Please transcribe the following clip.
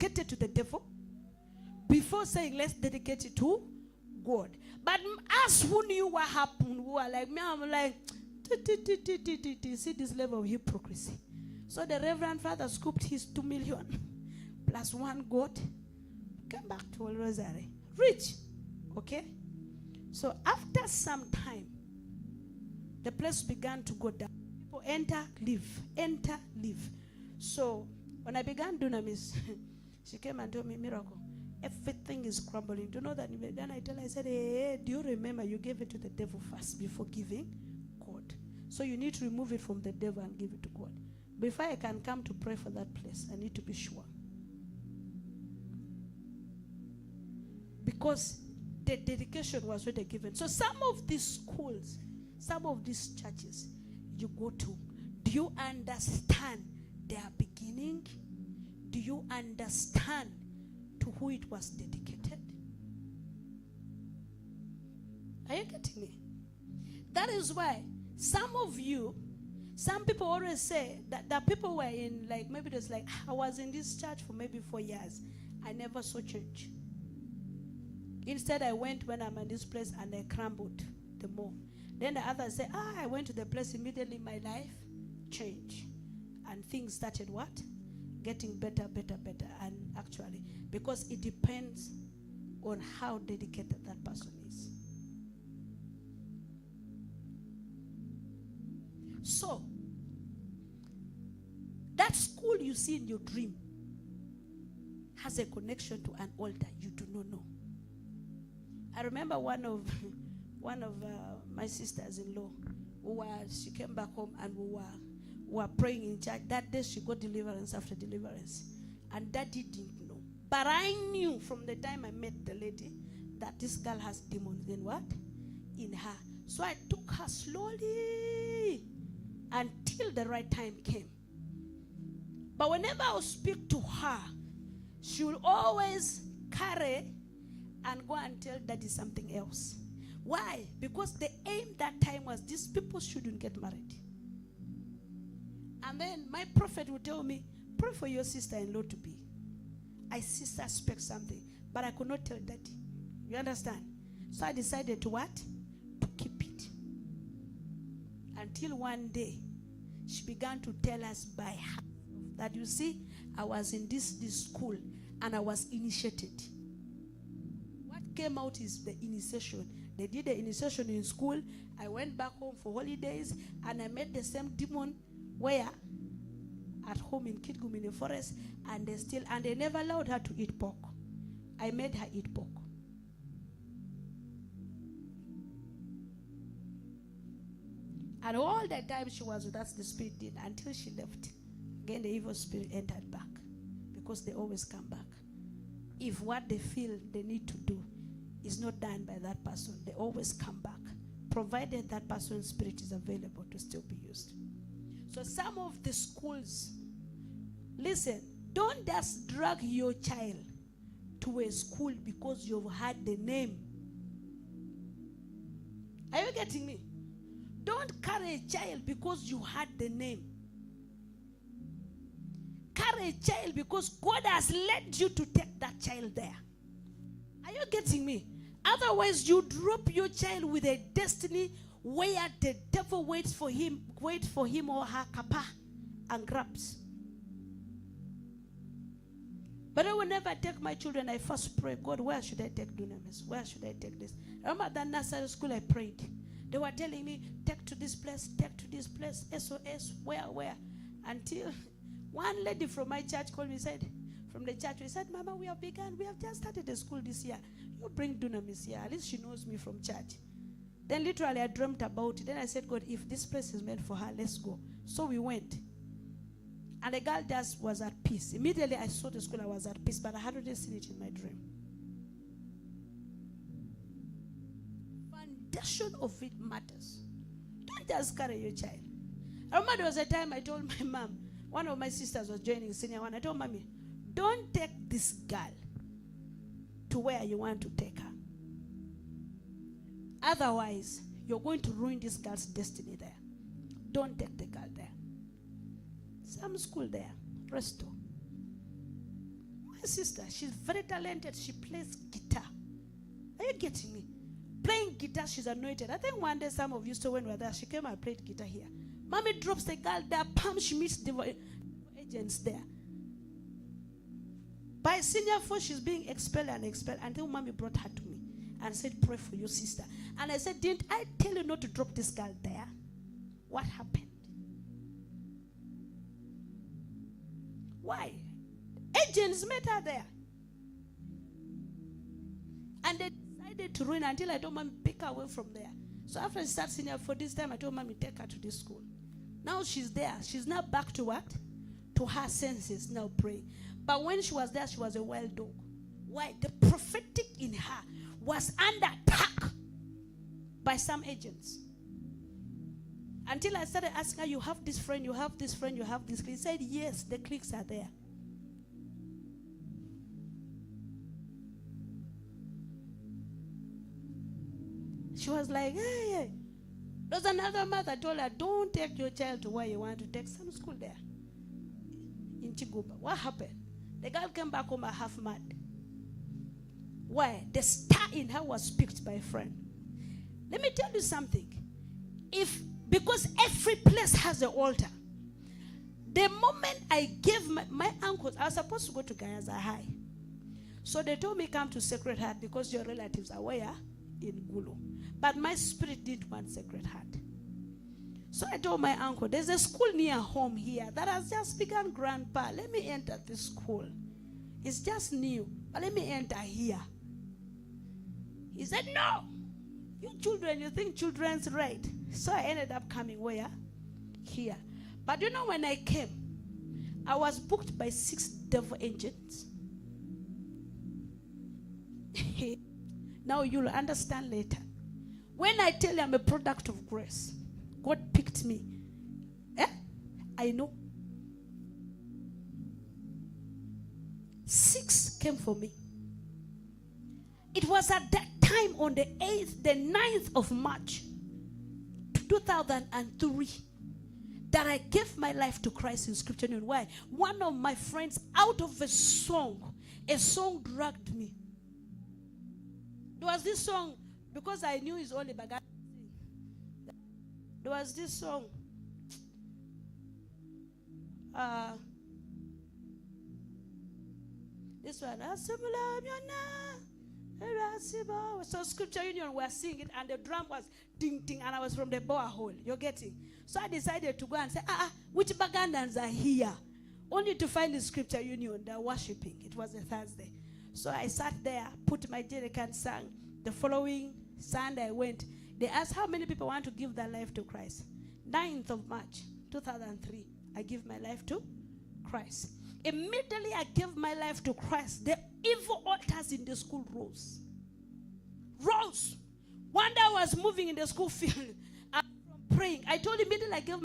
dedicated to the devil before saying, let's dedicate it to God. But us who knew what happened, who are like me, I'm like, see this level of hypocrisy. So the Reverend Father scooped his 2 million plus 1 goat, came back to Old Rosary. Rich. Okay? So after some time, the place began to go down. People enter, leave, enter, leave. So when I began Dunamis, she came and told me, Miracle, everything is crumbling. Do you know that? Then I tell her, I said, hey, do you remember you gave it to the devil first before giving God? So you need to remove it from the devil and give it to God. Before I can come to pray for that place, I need to be sure. Because the dedication was already given. So some of these schools, some of these churches you go to, do you understand their beginning? Do you understand to who it was dedicated? Are you getting me? That is why some of you, some people always say that people were in, like, maybe there's like, I was in this church for maybe 4 years. I never saw church. Instead, I went when I'm in this place and I crumbled the more. Then the others say, I went to the place immediately, my life changed. And things started what? Getting better, better, better. And actually, because it depends on how dedicated that person is. So, that school you see in your dream has a connection to an altar you do not know. I remember one of my sisters-in-law, she came back home and we were praying in church. That day she got deliverance after deliverance. And Daddy didn't know. But I knew from the time I met the lady that this girl has demons in what? In her. So I took her slowly until the right time came. But whenever I would speak to her, she will always carry and go and tell Daddy something else. Why? Because the aim that time was these people shouldn't get married. And then my prophet would tell me, pray for your sister-in-law to be. I suspect something, but I could not tell Daddy. You understand? So I decided to what? To keep it. Until one day, she began to tell us by herself that, you see, I was in this school and I was initiated. What came out is the initiation. They did the initiation in school. I went back home for holidays and I met the same demon where? At home in Kitgum in the forest, and they never allowed her to eat pork. I made her eat pork. And all the time she was with us, the spirit did, until she left. Again, the evil spirit entered back, because they always come back. If what they feel they need to do is not done by that person, they always come back, provided that person's spirit is available to still be used. So some of the schools, listen, don't just drag your child to a school because you've had the name. Are you getting me? Don't carry a child because you had the name. Carry a child because God has led you to take that child there. Are you getting me? Otherwise, you drop your child with a destiny where the devil waits for him or her kapa and grabs. But I will never take my children. I first pray, God, where should I take Dunamis? Where should I take this? I remember that nursery school I prayed. They were telling me, take to this place, SOS, where? Until one lady from my church called me, said, from the church, we said, Mama, we have just started a school this year. You bring Dunamis here. At least she knows me from church. Then literally I dreamt about it. Then I said, God, if this place is meant for her, let's go. So we went. And the girl just was at peace. Immediately I saw the school, I was at peace, but I had already seen it in my dream. Foundation of it matters. Don't just carry your child. I remember there was a time I told my mom, one of my sisters was joining senior one. I told Mommy, don't take this girl to where you want to take her. Otherwise, you're going to ruin this girl's destiny there. Don't take the girl there. Some school there, Resto. My sister, she's very talented. She plays guitar. Are you getting me? Playing guitar, she's anointed. I think one day some of you saw when we were there, she came and played guitar here. Mommy drops the girl there, pam, she meets the agents there. By senior 4, she's being expelled until mommy brought her to me and said, pray for your sister. And I said, didn't I tell you not to drop this girl there? What happened? Why? Agents met her there. And they decided to ruin her until I told mommy pick her away from there. So after she started senior 4, this time I told mommy take her to this school. Now she's there. She's now back to what? To her senses, now praying. But when she was there, she was a wild dog. Why? The prophetic in her was under attack by some agents. Until I started asking her, you have this friend, you have this friend, you have this. He said, yes, the cliques are there. She was like, hey. There's another mother told her, don't take your child to where you want to take some school there. In Chiguba. What happened? The girl came back home half mad. Why? The star in her was picked by a friend. Let me tell you something. Because every place has an altar. The moment I gave my uncles, I was supposed to go to Gayaza High. So they told me come to Sacred Heart because your relatives are where? In GULU. But my spirit didn't want Sacred Heart. So I told my uncle, there's a school near home here that has just begun, Grandpa. Let me enter this school. It's just new, but let me enter here. He said, no. You children, you think children's right. So I ended up coming where? Here. But you know when I came, I was booked by 6 devil agents. Now you'll understand later. When I tell you I'm a product of grace, God picked me. I know. 6 came for me. It was at that time on the 9th of March, 2003, that I gave my life to Christ in Scripture. And why? One of my friends, out of a song dragged me. There was this song, because I knew it's only Bagan. There was this song. This one. So Scripture Union were singing it and the drum was ding ding and I was from the bower hole. You're getting? So I decided to go and say, which Bagandans are here? Only to find the Scripture Union, they're worshiping. It was a Thursday. So I sat there, put my jerrycan, sang. The following Sunday I went. They asked how many people want to give their life to Christ. 9th of March, 2003, I give my life to Christ. Immediately I gave my life to Christ. The evil altars in the school rose. One day I was moving in the school field. I'm praying. I told immediately I gave